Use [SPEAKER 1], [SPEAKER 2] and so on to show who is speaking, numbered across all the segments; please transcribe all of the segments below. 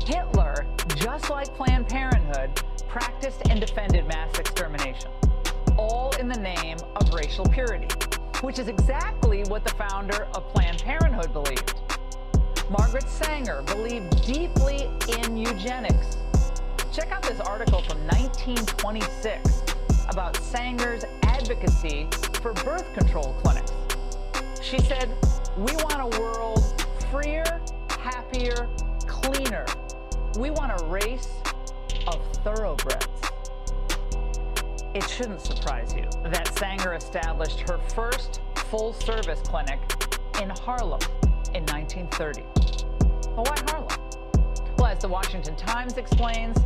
[SPEAKER 1] Hitler, just like Planned Parenthood, practiced and defended mass extermination, all in the name of racial purity, which is exactly what the founder of Planned Parenthood believed. Margaret Sanger believed deeply in eugenics. Check out this article from 1926 about Sanger's advocacy for birth control clinics. She said, "We want a world freer, happier, cleaner. We want a race of thoroughbreds." It shouldn't surprise you that Sanger established her first full-service clinic in Harlem in 1930. Well, why Harlem? Well, as the Washington Times explains,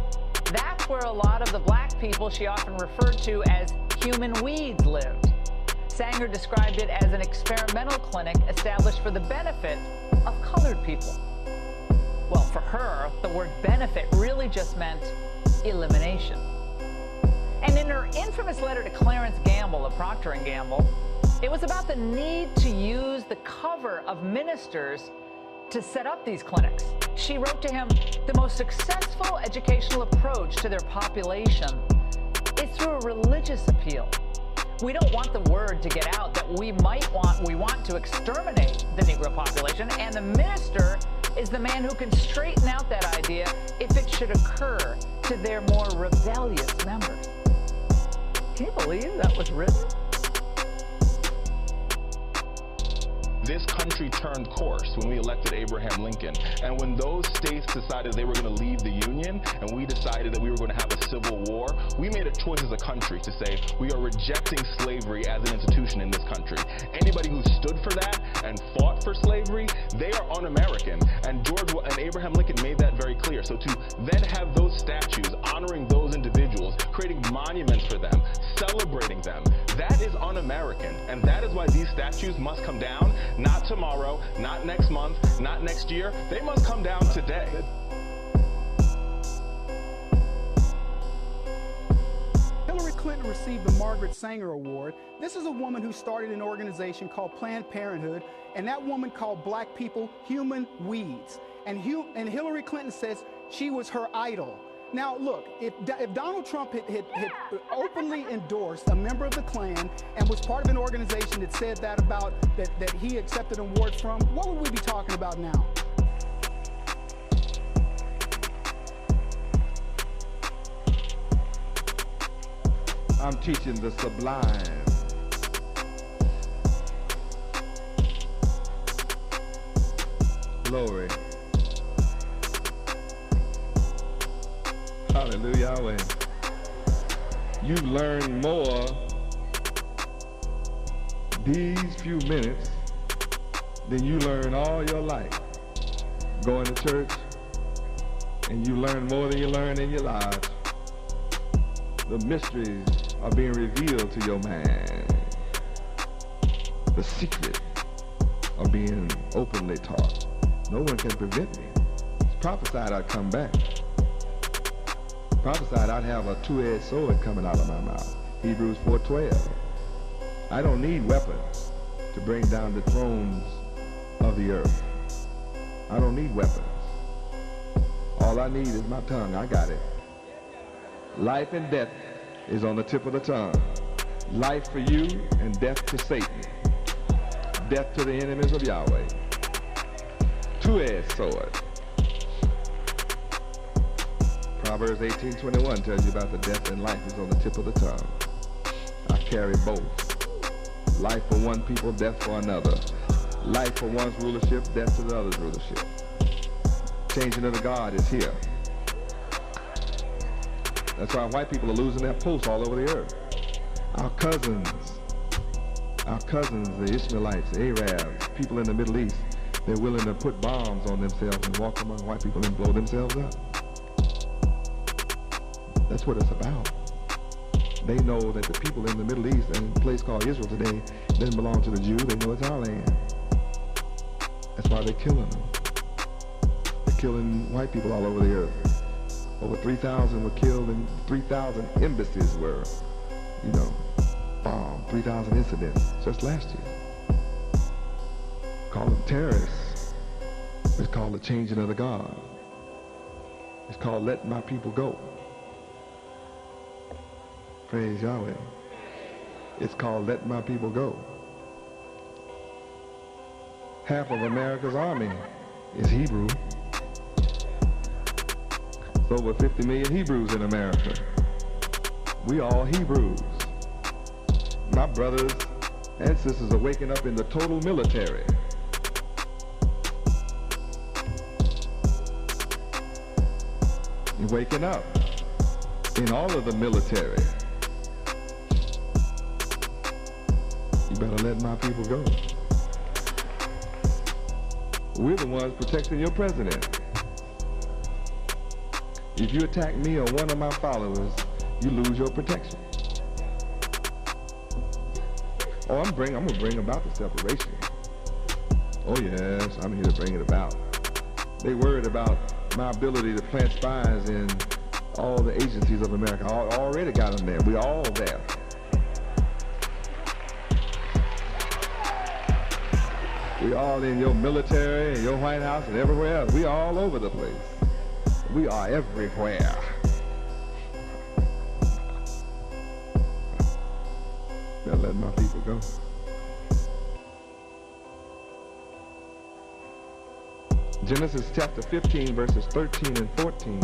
[SPEAKER 1] that's where a lot of the black people she often referred to as human weeds lived. Sanger described it as an experimental clinic established for the benefit of colored people. Well, for her, the word benefit really just meant elimination. And in her infamous letter to Clarence Gamble of Procter & Gamble, it was about the need to use the cover of ministers to set up these clinics. She wrote to him, "The most successful educational approach to their population is through a religious appeal. We don't want the word to get out that we want to exterminate the Negro population, and the minister is the man who can straighten out that idea if it should occur to their more rebellious members." Can you believe that was written?
[SPEAKER 2] This country turned course when we elected Abraham Lincoln. And when those states decided they were going to leave the Union, and we decided that we were going to have a civil war, we made a choice as a country to say we are rejecting slavery as an institution in this country. Anybody who stood for that and fought for slavery, they are un-American. And Abraham Lincoln made that very clear. So to then have those statues honoring those individuals, creating monuments for them, celebrating them, that is un-American. And that is why these statues must come down. Not tomorrow, not next month, not next year. They must come down today.
[SPEAKER 3] Hillary Clinton received the Margaret Sanger Award. This is a woman who started an organization called Planned Parenthood, and that woman called black people human weeds. And Hillary Clinton says she was her idol. Now, look, if Donald Trump had openly endorsed a member of the Klan and was part of an organization that said that about that he accepted an award from, what would we be talking about now?
[SPEAKER 4] I'm teaching the sublime. Glory. Hallelujah, Yahweh. You've learned more these few minutes than you learn all your life. Going to church, and you learn more than you learn in your lives. The mysteries are being revealed to your mind. The secret are being openly taught. No one can prevent me. It's prophesied I'd come back. Prophesied I'd have a two-edged sword coming out of my mouth. Hebrews 4:12. I don't need weapons to bring down the thrones of the earth. I don't need weapons. All I need is my tongue. I got it. Life and death is on the tip of the tongue. Life for you and death to Satan. Death to the enemies of Yahweh. Two-edged sword. Proverbs 18:21 tells you about the death and life is on the tip of the tongue. I carry both. Life for one people, death for another. Life for one's rulership, death to the other's rulership. Changing of the guard is here. That's why white people are losing their posts all over the earth. Our cousins, the Ishmaelites, the Arabs, people in the Middle East, they're willing to put bombs on themselves and walk among white people and blow themselves up. That's what it's about. They know that the people in the Middle East and a place called Israel today doesn't belong to the Jew. They know it's our land. That's why they're killing them. They're killing white people all over the earth. Over 3,000 were killed and 3,000 embassies were, bombed. 3,000 incidents just last year. Call them terrorists. It's called the changing of the guard. It's called Let My People Go. Praise Yahweh. It's called Let My People Go. Half of America's army is Hebrew. There's over 50 million Hebrews in America. We all Hebrews. My brothers and sisters are waking up in the total military. You're waking up in all of the military. You better let my people go. We're the ones protecting your president. If you attack me or one of my followers, you lose your protection. Oh, I'm gonna bring about the separation. Oh yes, I'm here to bring it about. They worried about my ability to plant spies in all the agencies of America. I already got them there. We're all there. We all in your military and your White House and everywhere else. We all over the place. We are everywhere. Now let my people go. Genesis chapter 15, verses 13 and 14.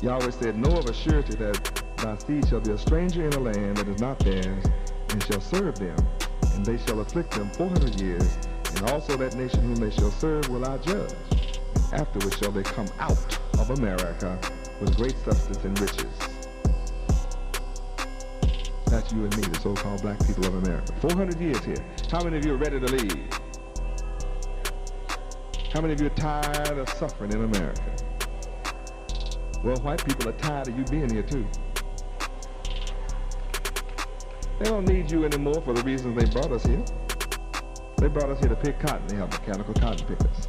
[SPEAKER 4] Yahweh said, know of a surety that thy seed shall be a stranger in a land that is not theirs, and shall serve them, and they shall afflict them 400 years, and also that nation whom they shall serve will I judge. And afterwards shall they come out of America with great substance and riches. That's you and me, the so-called black people of America. 400 years here. How many of you are ready to leave? How many of you are tired of suffering in America? Well, white people are tired of you being here too. They don't need you anymore for the reasons they brought us here. They brought us here to pick cotton. They have mechanical cotton pickers.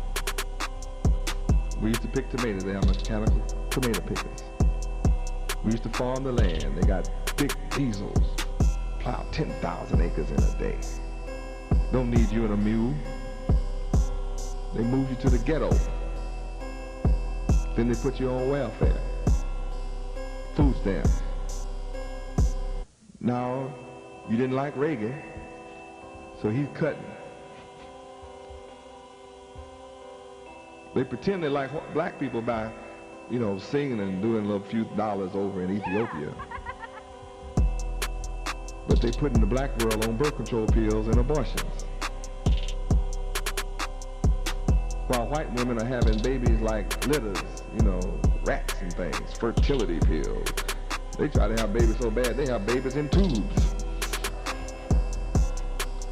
[SPEAKER 4] We used to pick tomatoes. They have mechanical tomato pickers. We used to farm the land. They got big diesels. Plow 10,000 acres in a day. Don't need you in a mule. They move you to the ghetto. Then they put you on welfare. Food stamps. Now, you didn't like Reagan, so he's cutting. They pretend they like black people by, singing and doing a little few dollars over in Ethiopia. But they putting the black world on birth control pills and abortions. While white women are having babies like litters, rats and things, fertility pills. They try to have babies so bad, they have babies in tubes.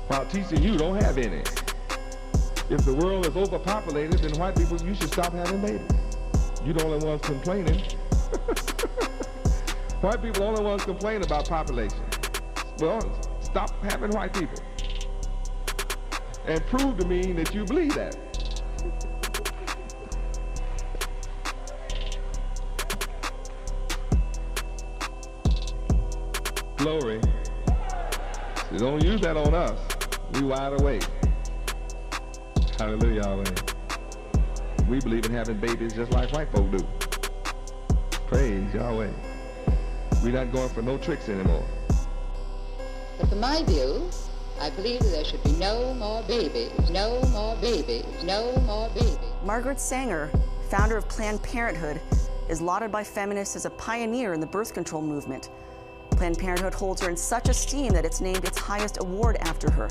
[SPEAKER 4] While teaching you don't have any. If the world is overpopulated, then white people, you should stop having babies. You're the only ones complaining. White people are the only ones complaining about population. Well, stop having white people. And prove to me that you believe that. Glory. So don't use that on us. We wide awake. Hallelujah, Yahweh. We believe in having babies just like white folk do. Praise Yahweh. We're not going for no tricks anymore.
[SPEAKER 5] But from my view, I believe that there should be no more babies, no more babies, no more babies.
[SPEAKER 6] Margaret Sanger, founder of Planned Parenthood, is lauded by feminists as a pioneer in the birth control movement. Planned Parenthood holds her in such esteem that it's named its highest award after her,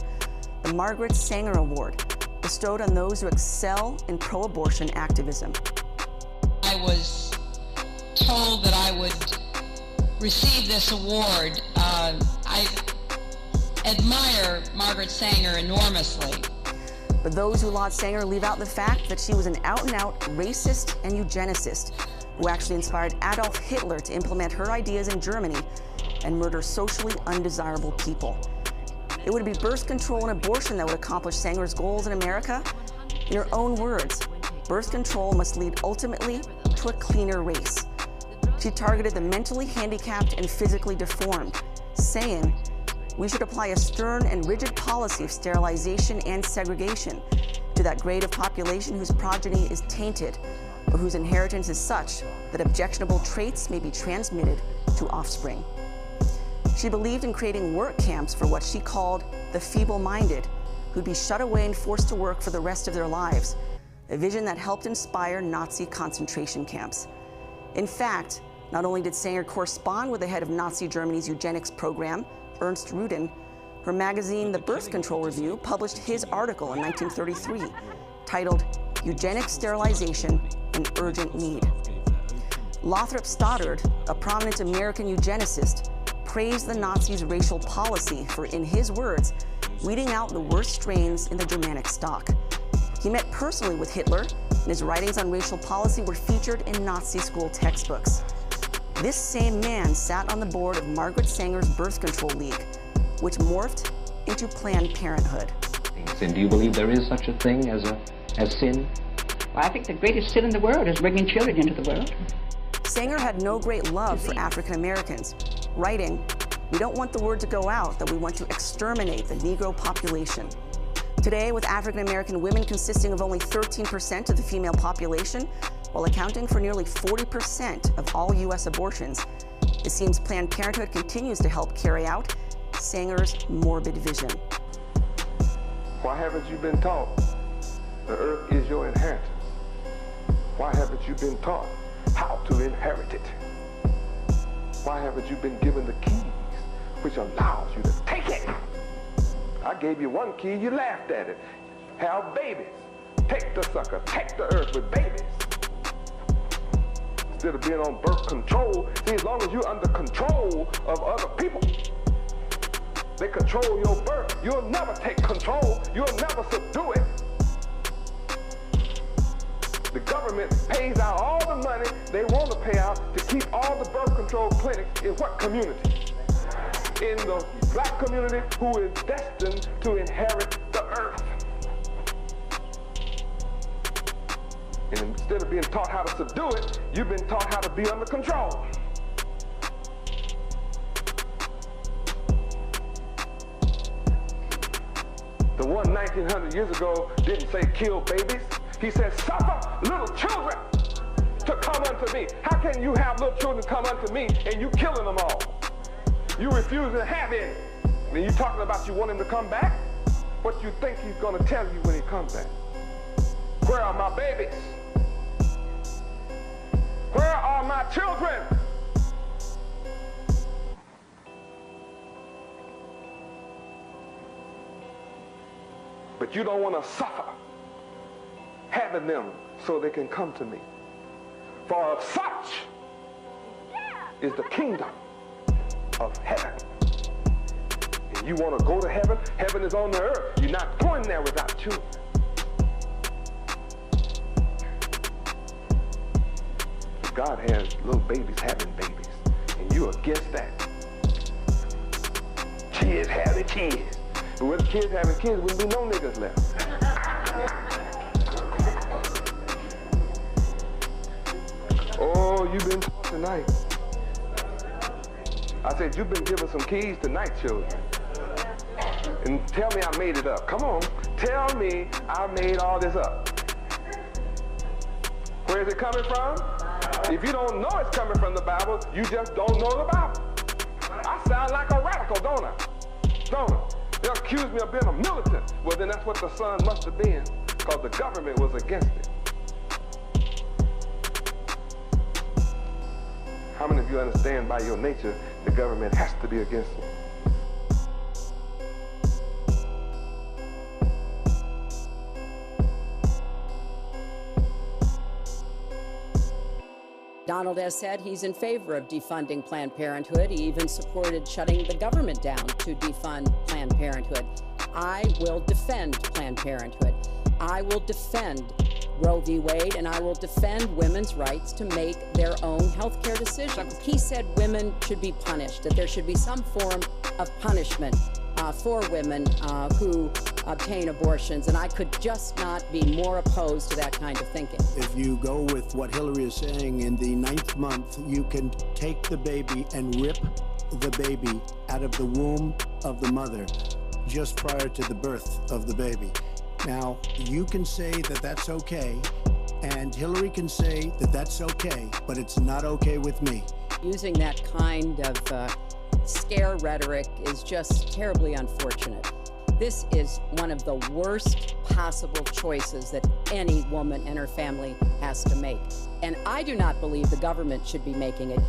[SPEAKER 6] the Margaret Sanger Award, bestowed on those who excel in pro-abortion activism.
[SPEAKER 7] I was told that I would receive this award. I admire Margaret Sanger enormously.
[SPEAKER 6] But those who laud Sanger leave out the fact that she was an out-and-out racist and eugenicist who actually inspired Adolf Hitler to implement her ideas in Germany and murder socially undesirable people. It would be birth control and abortion that would accomplish Sanger's goals in America. In her own words, birth control must lead ultimately to a cleaner race. She targeted the mentally handicapped and physically deformed, saying, we should apply a stern and rigid policy of sterilization and segregation to that grade of population whose progeny is tainted but whose inheritance is such that objectionable traits may be transmitted to offspring. She believed in creating work camps for what she called the feeble-minded, who'd be shut away and forced to work for the rest of their lives, a vision that helped inspire Nazi concentration camps. In fact, not only did Sanger correspond with the head of Nazi Germany's eugenics program, Ernst Rudin, her magazine, The Birth Control Review, published his article in 1933, titled Eugenic Sterilization, an Urgent Need. Lothrop Stoddard, a prominent American eugenicist, praised the Nazis' racial policy for, in his words, weeding out the worst strains in the Germanic stock. He met personally with Hitler, and his writings on racial policy were featured in Nazi school textbooks. This same man sat on the board of Margaret Sanger's Birth Control League, which morphed into Planned Parenthood.
[SPEAKER 8] And do you believe there is such a thing as sin?
[SPEAKER 9] Well, I think the greatest sin in the world is bringing children into the world.
[SPEAKER 6] Sanger had no great love for African Americans, writing, "We don't want the word to go out that we want to exterminate the Negro population." Today, with African American women consisting of only 13% of the female population, while accounting for nearly 40% of all U.S. abortions, it seems Planned Parenthood continues to help carry out Sanger's morbid vision.
[SPEAKER 4] Why haven't you been taught the earth is your inheritance? Why haven't you been taught how to inherit it? Why haven't you been given the keys which allows you to take it? I gave you one key, you laughed at it. Have babies. Take the sucker, take the earth with babies. Instead of being on birth control, see, as long as you're under control of other people, they control your birth. You'll never take control. You'll never subdue it. The government pays out all the money they want to pay out to keep all the birth control clinics in what community? In the black community who is destined to inherit the earth. And instead of being taught how to subdue it, you've been taught how to be under control. The one 1900 years ago didn't say kill babies. He said suffer little children to come unto me. How can you have little children come unto me and you killing them all? You refuse to have any. And you talking about you want him to come back? What you think he's going to tell you when he comes back? Where are my babies? Where are my children? But you don't want to suffer having them so they can come to me. For of such is the kingdom of heaven. And you want to go to heaven? Heaven is on the earth. You're not going there without children. God has little babies having babies, and you're against that. Kids having kids. But with kids having kids, wouldn't be no niggas left. Oh, you've been taught tonight. I said, you've been given some keys tonight, children. And tell me I made it up. Come on, tell me I made all this up. Where is it coming from? If you don't know it's coming from the Bible, you just don't know the Bible. I sound like a radical, don't I? Don't I? They'll accuse me of being a militant. Well, then that's what the son must have been, because the government was against it. How many of you understand by your nature the government has to be against it?
[SPEAKER 10] Donald has said he's in favor of defunding Planned Parenthood. He even supported shutting the government down to defund Planned Parenthood. I will defend Planned Parenthood. I will defend Roe v. Wade, and I will defend women's rights to make their own health care decisions. He said women should be punished, that there should be some form of punishment for women who obtain abortions, and I could just not be more opposed to that kind of thinking.
[SPEAKER 11] If you go with what Hillary is saying, in the 9th month, you can take the baby and rip the baby out of the womb of the mother just prior to the birth of the baby. Now, you can say that that's okay, And Hillary can say that that's okay, but it's not okay with me.
[SPEAKER 10] Using that kind of scare rhetoric is just terribly unfortunate. This is one of the worst possible choices that any woman and her family has to make. And I do not believe the government should be making it.